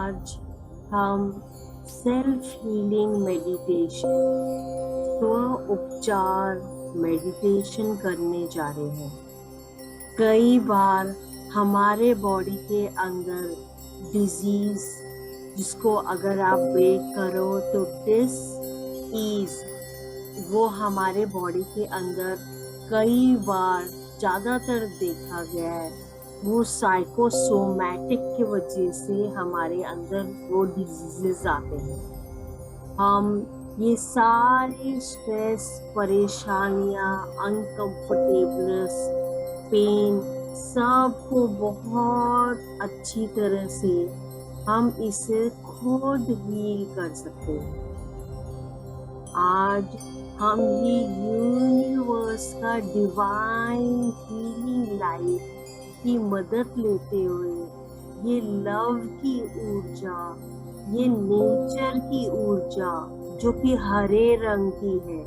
आज हम self healing meditation, स्व उपचार मेडिटेशन करने जा रहे हैं। कई बार हमारे बॉडी के अंदर डिजीज, जिसको अगर आप ब्रेक करो तो डिस ईज, वो हमारे बॉडी के अंदर कई बार ज़्यादातर देखा गया है। वो साइकोसोमैटिक की वजह से हमारे अंदर वो डिजीजेस आते हैं। हम ये सारे स्ट्रेस, परेशानियाँ, अनकंफर्टेबनेस, पेन, सबको बहुत अच्छी तरह से हम इसे खुद हील कर सकते हैं। आज हम ये यूनिवर्स का डिवाइन हीलिंग लाइट की मदद लेते हुए ये लव की ऊर्जा, ये नेचर की ऊर्जा जो कि हरे रंग की है,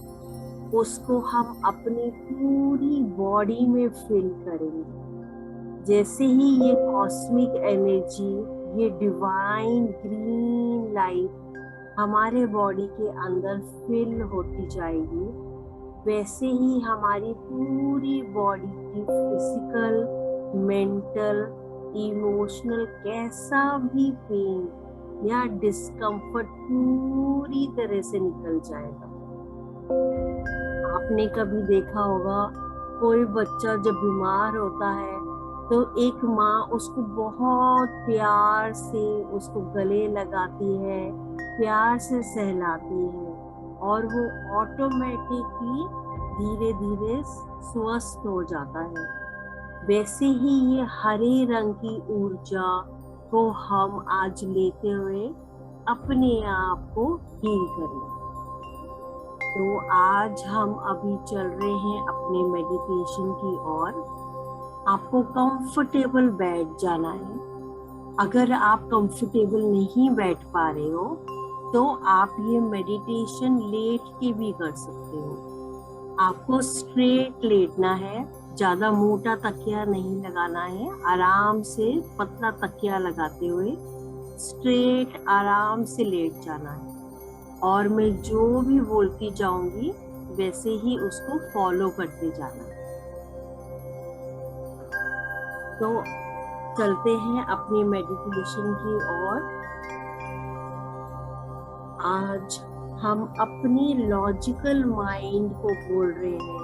उसको हम अपनी पूरी बॉडी में फील करेंगे। जैसे ही ये कॉस्मिक एनर्जी, ये डिवाइन ग्रीन लाइट हमारे बॉडी के अंदर फिल होती जाएगी, वैसे ही हमारी पूरी बॉडी की फिजिकल, मेंटल, इमोशनल कैसा भी पेन या डिस्कम्फर्ट पूरी तरह से निकल जाएगा। आपने कभी देखा होगा, कोई बच्चा जब बीमार होता है तो एक माँ उसको बहुत प्यार से उसको गले लगाती है, प्यार से सहलाती है और वो ऑटोमेटिकली धीरे धीरे स्वस्थ हो जाता है। वैसे ही ये हरे रंग की ऊर्जा को हम आज लेते हुए अपने आप को हील करें। तो आज हम अभी चल रहे हैं अपने मेडिटेशन की ओर। आपको कंफर्टेबल बैठ जाना है। अगर आप कंफर्टेबल नहीं बैठ पा रहे हो तो आप ये मेडिटेशन लेट के भी कर सकते हो। आपको स्ट्रेट लेटना है, ज़्यादा मोटा तकिया नहीं लगाना है। आराम से पतला तकिया लगाते हुए स्ट्रेट आराम से लेट जाना है और मैं जो भी बोलती जाऊंगी वैसे ही उसको फॉलो करते जाना है। तो चलते हैं अपनी मेडिटेशन की ओर। आज हम अपनी लॉजिकल माइंड को बोल रहे हैं।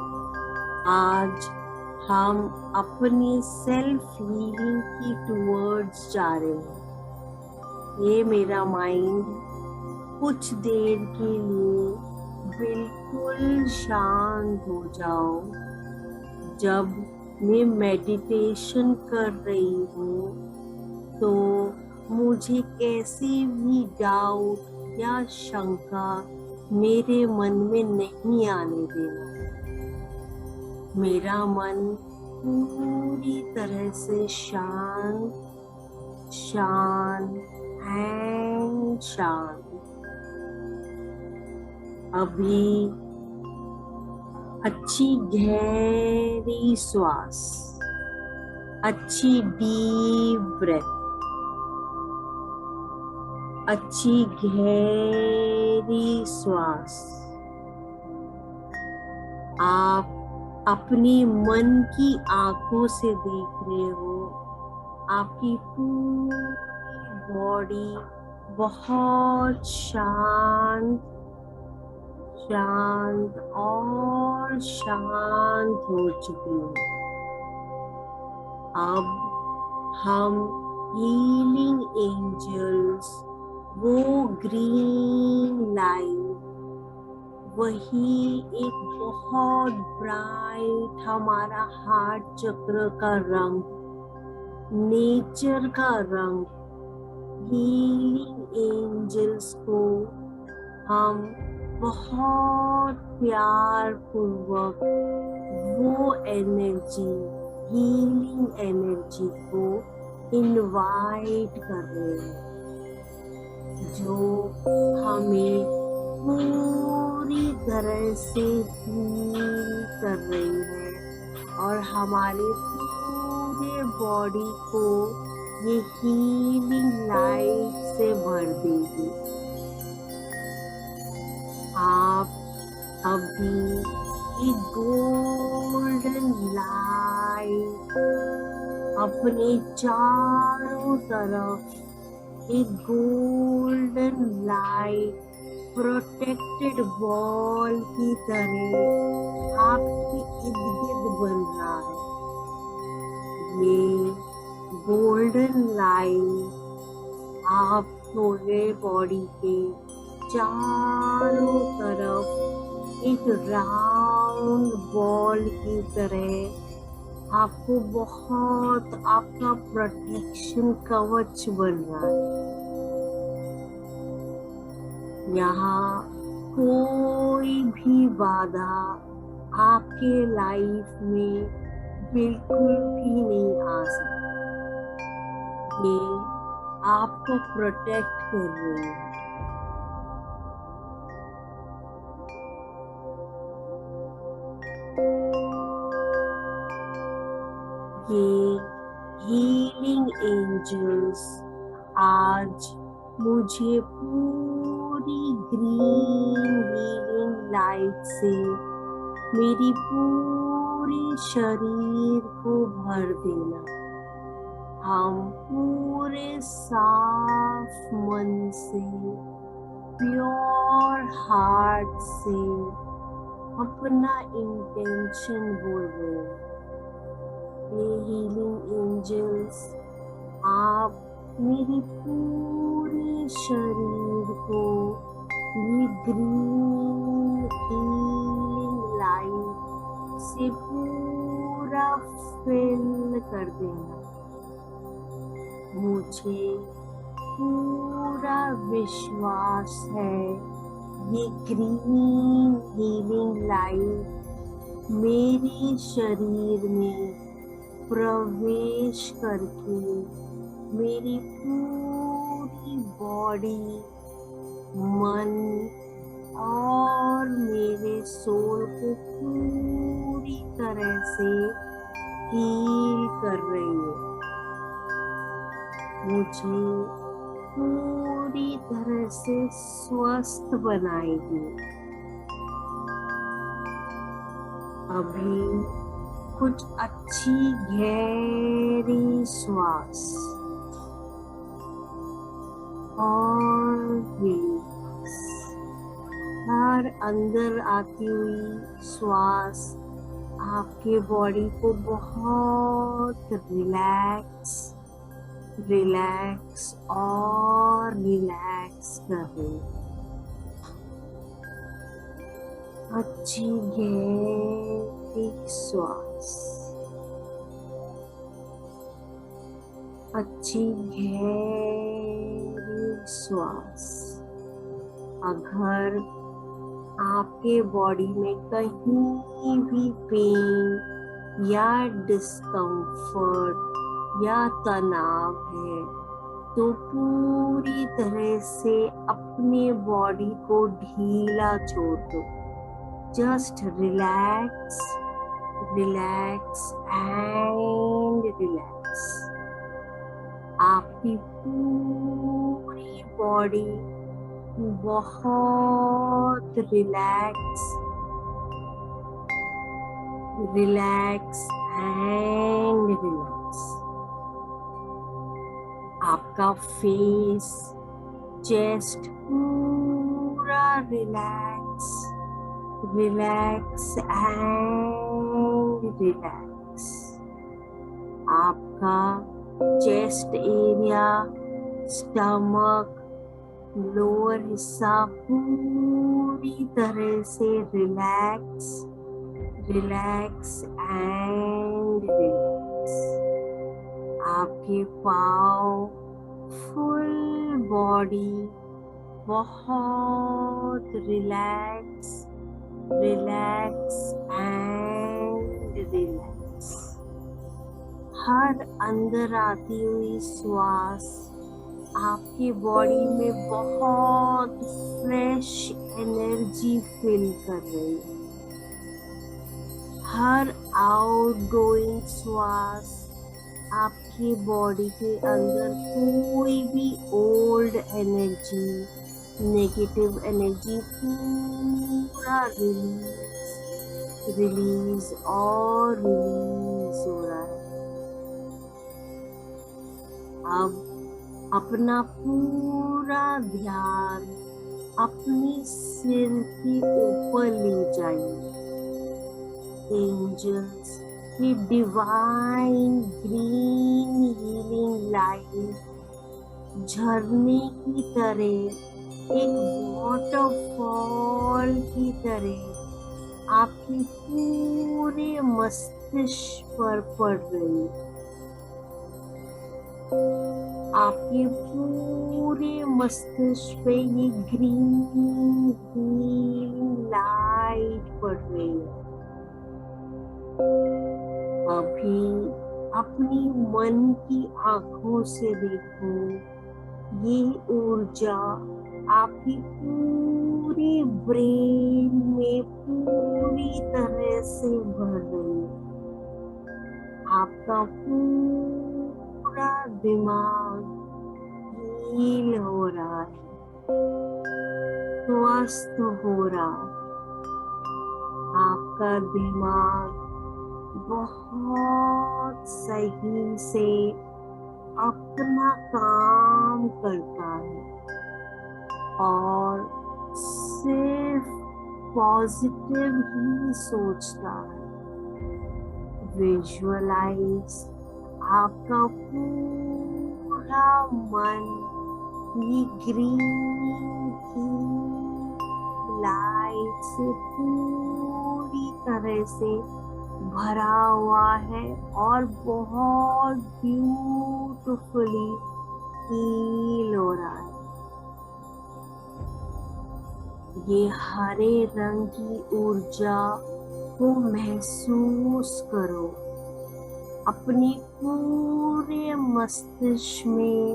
आज हम अपनी सेल्फ हीलिंग की टूवर्ड्स जा रहे हैं। ये मेरा माइंड कुछ देर के लिए बिल्कुल शांत हो जाओ। जब मैं मेडिटेशन कर रही हूँ तो मुझे कैसी भी डाउट या शंका मेरे मन में नहीं आने देना। मेरा मन पूरी तरह से शांत शांत एंड शांत। अभी अच्छी गहरी श्वास, अच्छी डीप ब्रेथ, अच्छी गहरी श्वास। आप अपनी मन की आंखों से देख रहे हो, आपकी पूरी बॉडी बहुत शांत शांत और शांत हो चुकी है। अब हम हीलिंग एंजल्स, वो ग्रीन लाइट, वही एक बहुत ब्राइट हमारा हार्ट चक्र का रंग, नेचर का रंग, हीलिंग एंजल्स को हम बहुत प्यार पूर्वक वो एनर्जी, हीलिंग एनर्जी को इनवाइट कर रहे हैं, जो हमें पूरी तरह से हील कर रही है और हमारे पूरे बॉडी को ये हीलिंग लाइट से भर देगी। आप अभी एक गोल्डन लाइट अपने चारों तरफ, एक गोल्डन लाइट प्रोटेक्टेड वॉल की तरह आपके इर्द गिर्द बन रहा है। ये गोल्डन लाइट आप पूरे बॉडी के चारों तरफ एक राउंड बॉल की तरह आपको बहुत आपका प्रोटेक्शन कवच बन रहा है। यहाँ कोई भी बाधा आपके लाइफ में बिल्कुल भी नहीं आ सकती। ये आपको प्रोटेक्ट कर रहे हैं। ये हीलिंग एंजल्स आज मुझे पूरी ग्रीन हीलिंग लाइट से मेरी पूरी शरीर को भर देना। हम पूरे साफ मन से, प्योर हार्ट से अपना इंटेंशन बोल रहे हैं। ये हीलिंग एंजल्स आप मेरी पूरे शरीर को ये ग्रीन हीलिंग लाइट से पूरा फिल कर देना। मुझे पूरा विश्वास है ये ग्रीन हीलिंग लाइट मेरे शरीर में प्रवेश करके मेरी पूरी बॉडी, मन और मेरे सोल को पूरी तरह से हील कर रही है। मुझे पूरी तरह से स्वस्थ बनाएगी। अभी कुछ अच्छी गहरी श्वास और रिलैक्स। हर अंदर आती हुई श्वास आपके बॉडी को बहुत रिलैक्स और रिलैक्स कर रही है। अच्छी गहरी श्वास, अच्छी गहरी श्वास। अगर आपके बॉडी में कहीं भी पेन या डिस्कम्फर्ट या तनाव है तो पूरी तरह से अपने बॉडी को ढीला छोड़ दो। Just relax and relax. आपकी पूरी बॉडी बहुत रिलैक्स एंड रिलैक्स। आपका फेस, चेस्ट पूरा रिलैक्स एंड रिलैक्स। आपका चेस्ट एरिया, स्टमक, लोअर हिस्सा पूरी तरह से रिलैक्स एंड रिलैक्स। आपके पाँव, फुल बॉडी बहुत रिलैक्स एंड रिलैक्स। हर अंदर आती हुई श्वास आपकी बॉडी में बहुत फ्रेश एनर्जी फिल कर रही है। हर आउटगोइंग श्वास आपकी आपकी बॉडी के अंदर कोई भी ओल्ड एनर्जी, नेगेटिव एनर्जी पूरा रिलीज और रिलीज हो रहा है। अब अपना पूरा ध्यान अपने सिर के ऊपर ले जाइए। एंजल्स की डिवाइन ग्रीन हीलिंग लाइट झरने की तरह, एक वॉटरफॉल की तरह आपके पूरे मस्तिष्क पर पड़ रही है। आपके पूरे मस्तिष्क पे ये ग्रीन लाइट पड़ रही है। अभी अपनी मन की आंखों से देखो, ये ऊर्जा आपकी पूरी ब्रेन में पूरी तरह से भर रही है। आपका पूरा दिमाग हील हो रहा है, स्वस्थ हो रहा है। आपका दिमाग बहुत सही से अपना काम करता है और सिर्फ पॉजिटिव ही सोचता है। विजुअलाइज आपका पूरा मन ये ग्रीन की लाइट से पूरी तरह से भरा हुआ है और बहुत ब्यूटीफुली हील हो रहा है। ये हरे रंग की ऊर्जा को महसूस करो, अपने पूरे मस्तिष्क में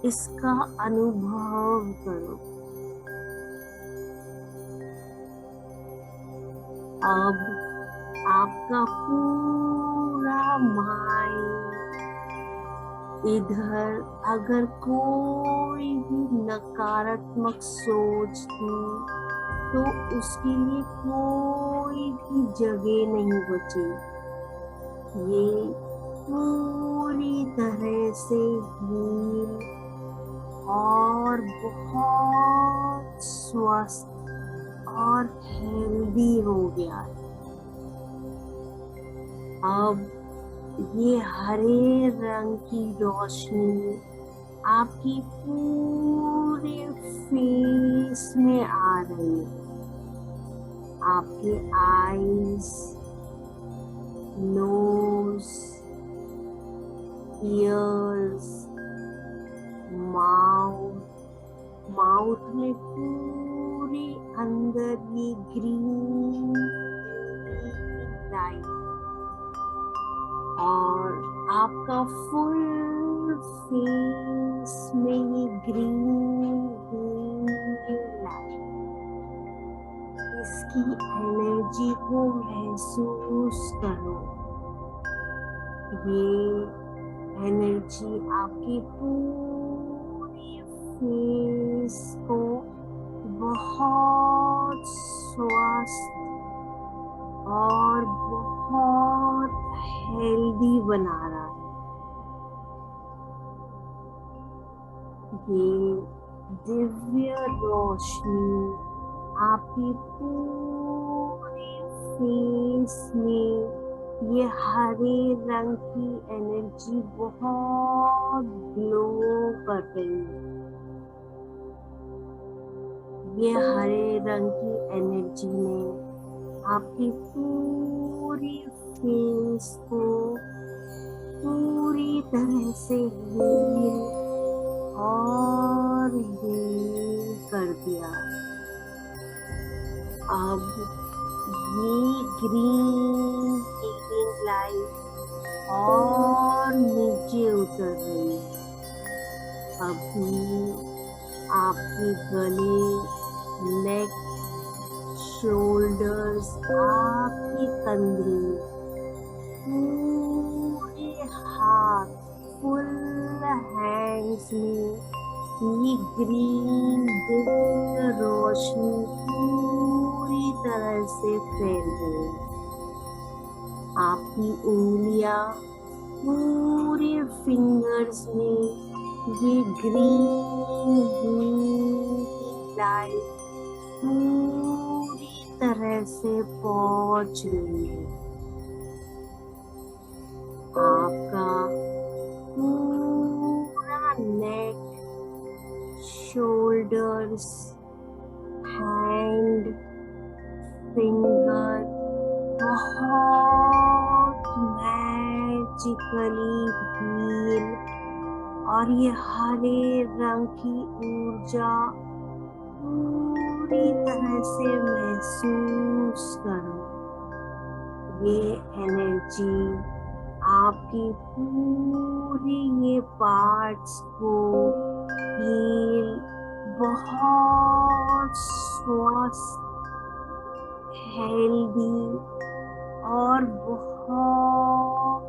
इसका अनुभव करो। अब आपका पूरा माइंड इधर अगर कोई भी नकारात्मक सोच थी तो उसके लिए कोई भी जगह नहीं बची। ये पूरी तरह से हील और बहुत स्वस्थ और हेल्दी हो गया है। अब ये हरे रंग की रोशनी आपकी पूरे फेस में आ रही है। आपके आईज, नोज, ईयर्स, माउथ में पूरे अंदर ये ग्रीन लाइट और आपका फुल फेस में ये ग्रीन लाइट, इसकी एनर्जी को महसूस करो। ये एनर्जी आपके पूरे फेस को बहुत स्वस्थ और बहुत हेल्दी बना रहा है। ये दिव्य रोशनी आपके पूरे फेस में ये हरे रंग की एनर्जी बहुत ग्लो कर रही है। ये हरे रंग की एनर्जी में आपकी पूरी फेस को पूरी तरह से हील और हील कर दिया। अब ये ग्रीन हीलिंग लाइट और नीचे उतर रही है। अभी आपके गले, नेक, शोल्डर्स, आपके कंधे, पूरे हाथ लंग्स में ये ग्रीन दिव्य रोशनी पूरी तरह से फैल गई। आपकी उंगलियां पूरे फिंगर्स में ये ग्रीन लाइट पूरी तरह से पहुंच गई है। आपका पूरा नेक, शोल्डर्स, हैंड, फिंगर बहुत मैजिकली हील और ये हरे रंग की ऊर्जा पूरी तरह से महसूस करो। ये एनर्जी आपकी पूरी ये पार्ट्स को हील, बहुत स्वस्थ, हेल्दी और बहुत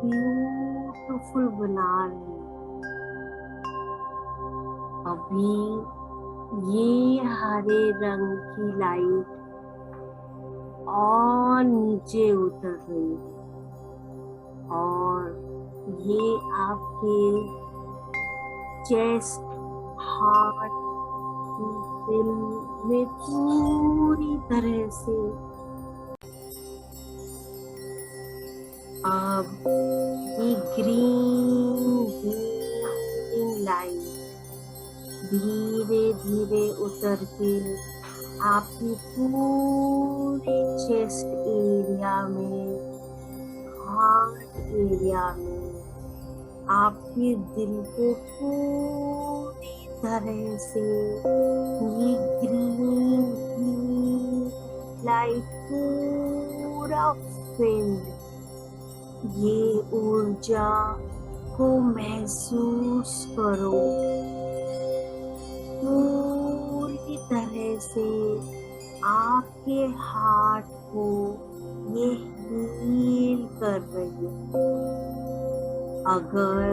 ब्यूटीफुल बना रही है। अभी ये हरे रंग की लाइट और नीचे उतर रही है और ये आपके चेस्ट, हार्ट, दिल में पूरी तरह से अब ये ग्रीन लाइट धीरे धीरे उतर के आपकी पूरी चेस्ट एरिया में, हार्ट एरिया में, आपके दिल को पूरी तरह से ये ग्रीन लाइट पूरा फिल्ड, ये ऊर्जा को महसूस करो। पूरी तरह से आपके हार्ट को ये हील कर रही है। अगर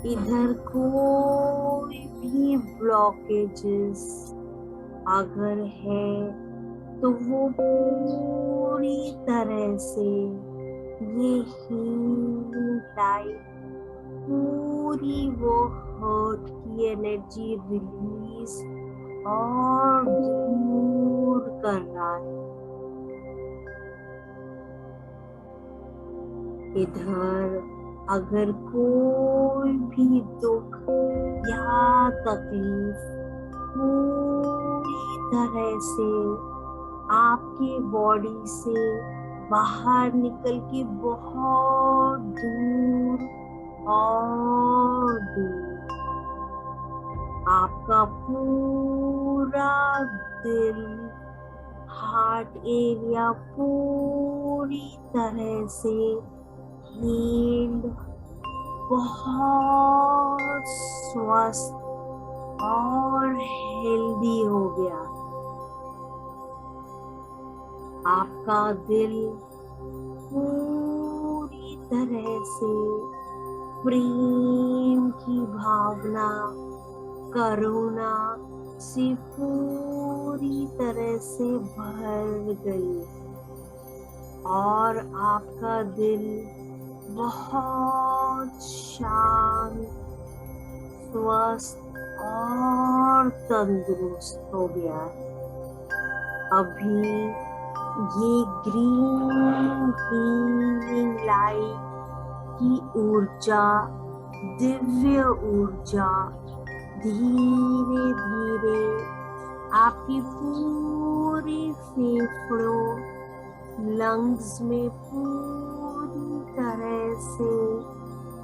इधर कोई भी ब्लॉकेजेस अगर है तो वो पूरी तरह से ये हीलिंग लाइट पूरी वो हर्ट की एनर्जी रिलीज और दूर कर रहा है। इधर अगर कोई भी दुख या तकलीफ पूरी तरह से आपकी बॉडी से बाहर निकल के बहुत दूर और दूर, आपका पूरा दिल, हार्ट एरिया पूरी तरह से हील्ड, बहुत स्वस्थ और हेल्दी हो गया। आपका दिल पूरी तरह से प्रेम की भावना, करुणा से पूरी तरह से भर गई और आपका दिल बहुत शांत, स्वस्थ और तंदुरुस्त हो गया है। अभी ये ग्रीन हीलिंग लाइट की ऊर्जा, दिव्य ऊर्जा धीरे धीरे आपकी पूरी फेफड़ों, लंग्स में पूरी तरह से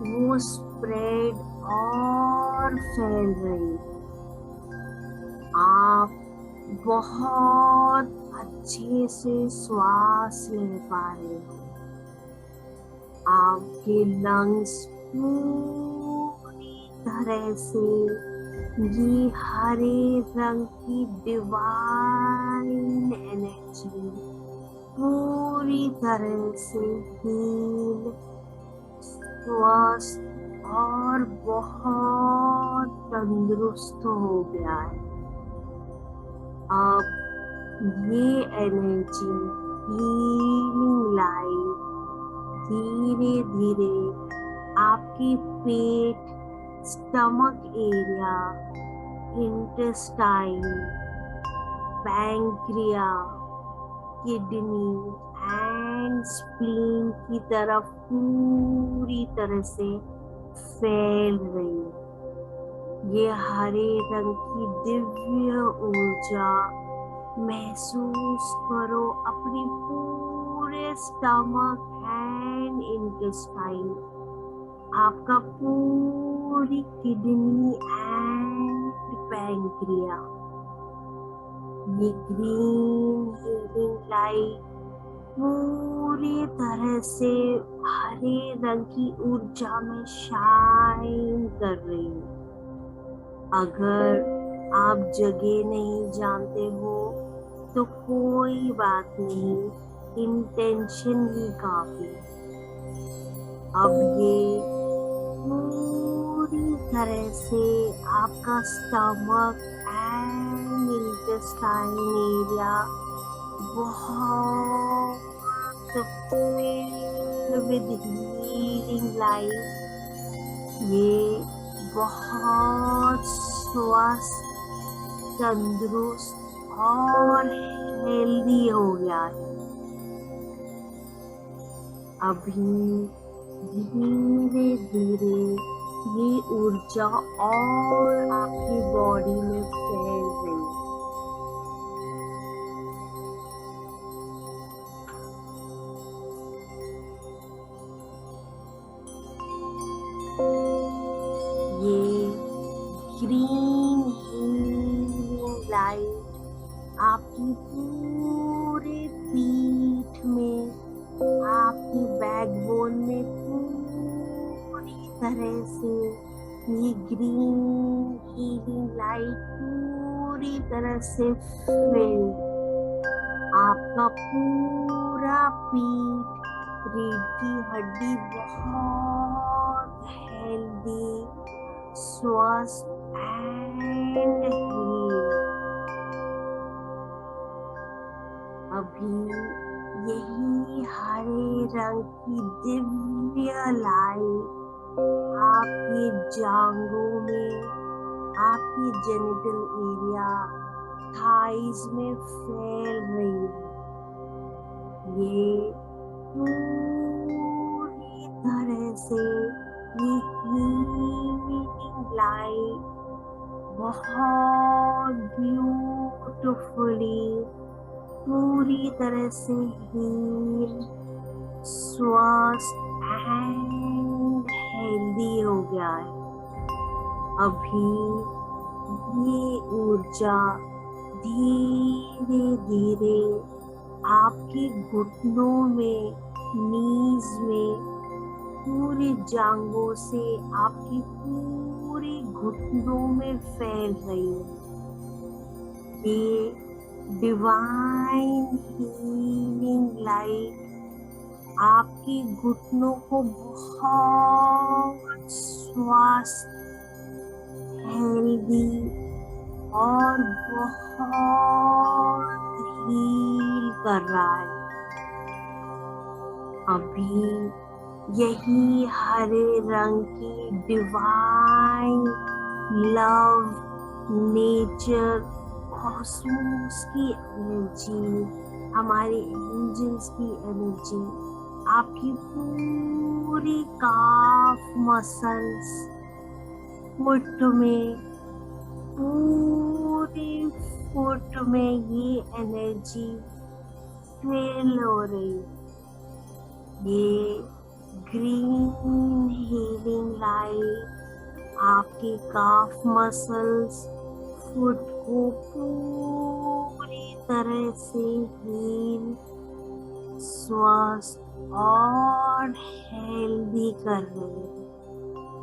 वो स्प्रेड और फैल रही। आप बहुत अच्छे से श्वास ले पा रहे हो। आपके लंग्स पूरी तरह से ये हरे रंग की डिवाइन एनर्जी पूरी तरह से हील, स्वस्थ और बहुत तंदुरुस्त हो गया है। अब ये एनर्जी, हीलिंग लाइट धीरे धीरे आपकी पेट, stomach area, intestine, pancreas, kidney and spleen की तरफ पूरी तरह से फैल रही है। ये हरे रंग की दिव्य ऊर्जा महसूस करो अपनी पूरे स्टमक एंड इंटेस्टाइन, आपका पूरी किडनी एंड पैंक्रिया। ये ग्रीन हीलिंग लाइट पूरी तरह से हरे रंग की ऊर्जा में शाइन कर रही है। अगर आप जगह नहीं जानते हो तो कोई बात नहीं, इंटेंशन ही काफी। अब ये पूरी तरह से आपका स्टमक एंड इंटेस्टाइन एरिया बहुत filled with healing light, ये बहुत स्वस्थ, तंदुरुस्त और हेल्दी हो गया है। अभी धीरे धीरे ये ऊर्जा और आपकी बॉडी में फैल रही है। ये ग्रीन हीलिंग लाइट आपकी पूरे पीठ में, आपकी बैकबोन में पूरी तरह से ये ग्रीन हीलिंग लाइट पूरी तरह से फिल, आपका पूरा पीठ, रीढ़ की हड्डी बहुत हेल्दी, स्वस्थ एंड हील। अभी यही हरे रंग की दिव्य लाइट आपके जांघों में, आपके जेनिटल एरिया, थाइज में फैल रही है। ये पूरी तरह से ये हीलिंग लाइट बहुत ब्यूटिफुली पूरी तरह से हील, स्वस्थ एंड हेल्दी हो गया है। अभी ये ऊर्जा धीरे धीरे आपके घुटनों में, नीज में, पूरे जांघों से आपकी पूरी घुटनों में फैल रही है। ये डिवाइन हीलिंग लाइट आपके घुटनों को बहुत स्वस्थ, हेल्दी और बहुत हील कर रहा है। अभी यही हरे रंग की डिवाइन लव, नेचर, कॉस्मोस की एनर्जी, हमारे एंजल्स की एनर्जी आपकी पूरी काफ मसल्स, फुट में, पूरी फुट में ये एनर्जी फील हो रही। ये ग्रीन हीलिंग लाइट आपकी काफ मसल्स, फुट को पूरी तरह से हील, स्वस्थ और हेल्दी कर रही है।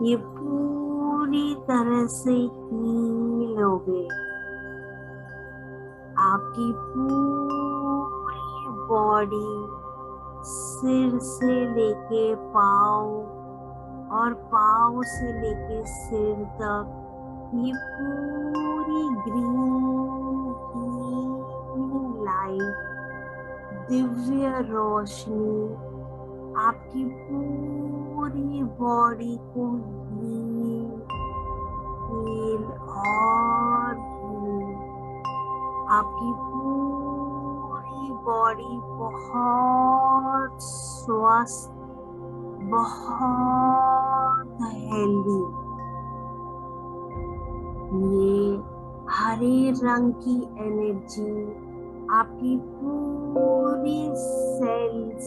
ये पूरी तरह से हील हो गए। आपकी पूरी बॉडी, सिर से लेके पाँव और पाँव से लेके सिर तक ये पूरी ग्रीन लाइट, दिव्य रोशनी आपकी पूरी बॉडी को हील हील और हील, आपकी पूरी बॉडी बहुत स्वस्थ, बहुत हेल्दी। ये हरे रंग की एनर्जी आपकी पूरी सेल्स,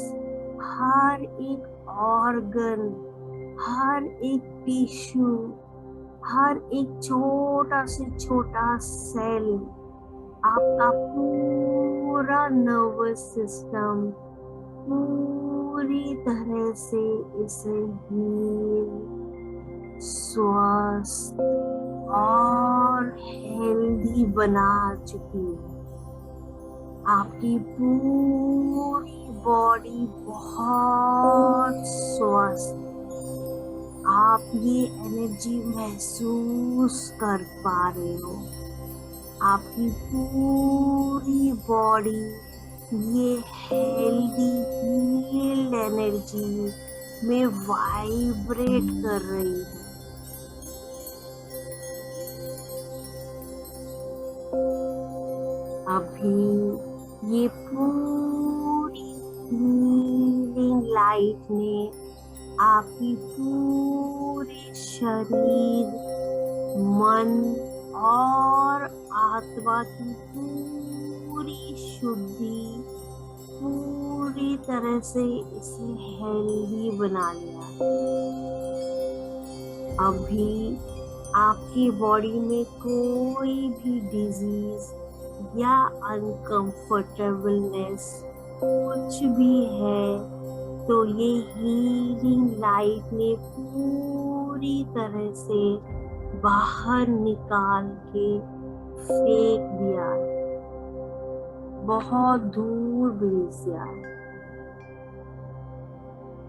हर एक ऑर्गन, हर एक टिश्यू, हर एक छोटा से छोटा सेल, आपका पूरा नर्वस सिस्टम पूरी तरह से इसे हील, स्वस्थ और हेल्दी बना चुकी है। आपकी पूरी बॉडी बहुत स्वस्थ, आप ये एनर्जी महसूस कर पा रहे हो। आपकी पूरी बॉडी ये हेल्दी हील्ड एनर्जी में वाइब्रेट कर रही है। अभी ये पूरी हीलिंग लाइट ने आपकी पूरे शरीर, मन और आत्मा की पूरी शुद्धि, पूरी तरह से इसे हेल्दी बना लिया। अभी आपकी बॉडी में कोई भी डिजीज या अनकंफर्टेबलनेस कुछ भी है तो ये हीलिंग लाइट ने पूरी तरह से बाहर निकाल के फेंक दिया, बहुत दूर भेज दिया।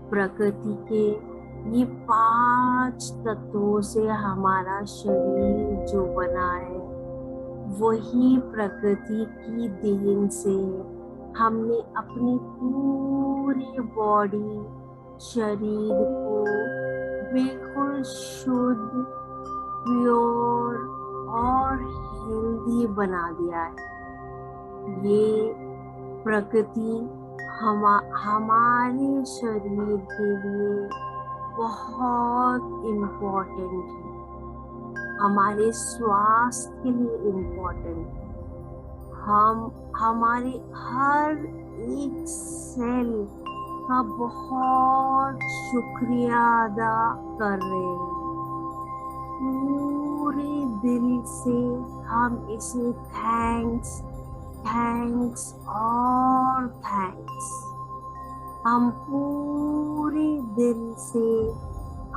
प्रकृति के ये 5 तत्वों से हमारा शरीर जो बना है, वही प्रकृति की देन से हमने अपनी पूरी बॉडी, शरीर को बिल्कुल शुद्ध, प्योर और हेल्दी बना दिया है। ये प्रकृति हमारे शरीर के लिए बहुत इम्पोर्टेंट है, हमारे स्वास्थ्य के लिए इम्पोर्टेंट है। हम हमारे हर एक सेल का बहुत शुक्रिया अदा कर रहे हैं। पूरे दिल से हम इसे थैंक्स थैंक्स और थैंक्स, हम पूरे दिल से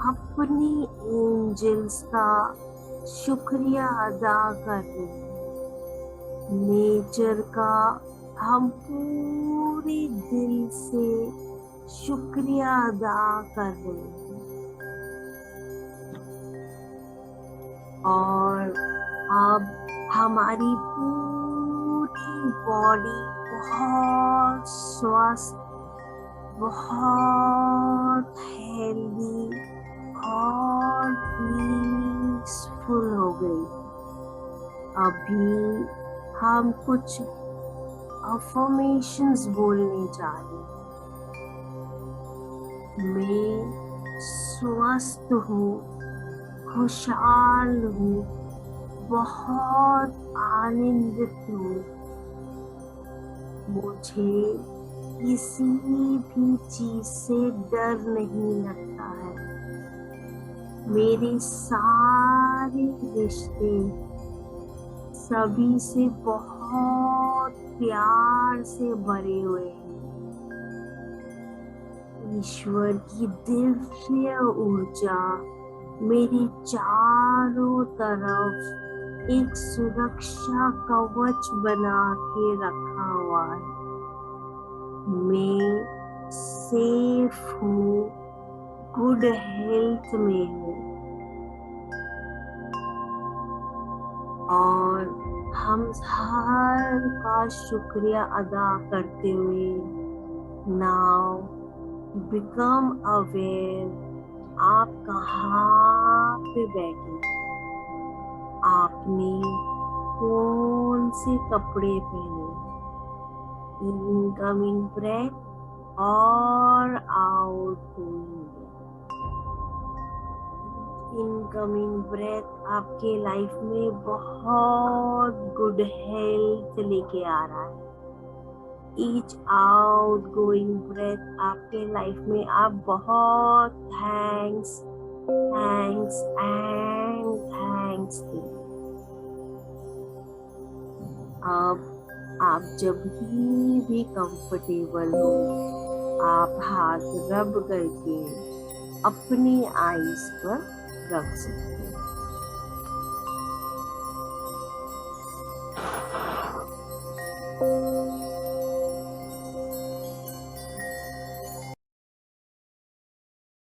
अपनी एंजल्स का शुक्रिया अदा कर रहे हैं। नेचर का हम पूरे दिल से शुक्रिया अदा कर रहे हैं। और अब हमारी पूरी बॉडी बहुत स्वस्थ, बहुत हेल्दी और पीसफुल हो गई। अभी हम कुछ अफर्मेशंस बोलने जा रहे हैं। मैं स्वस्थ हूँ, खुशहाल हूँ, बहुत आनंदित हूँ। मुझे किसी भी चीज से डर नहीं लगता है। मेरे सारे रिश्ते सभी से बहुत प्यार से भरे हुए हैं। ईश्वर की दिव्य ऊर्जा मेरे चारों तरफ एक सुरक्षा कवच बना के रखा हुआ है। मैं सेफ हूँ, गुड हेल्थ में हूँ। हम हर का शुक्रिया अदा करते हुए नाउ बिकम अवेयर आप कहाँ पे बैठे, आपने कौन से कपड़े पहने, इनकमिंग ब्रेथ और आउटगोइंग इनकमिंग ब्रेथ आपके लाइफ में बहुत गुड हेल्थ लेके आ रहा है। ईच आउट गोइंग ब्रेथ आपके लाइफ में आप बहुत थैंक्स थैंक्स एंड थैंक्स दें। अब आप जब भी कंफर्टेबल हो, आप हाथ रब करके अपनी आईज पर रख सकते हैं।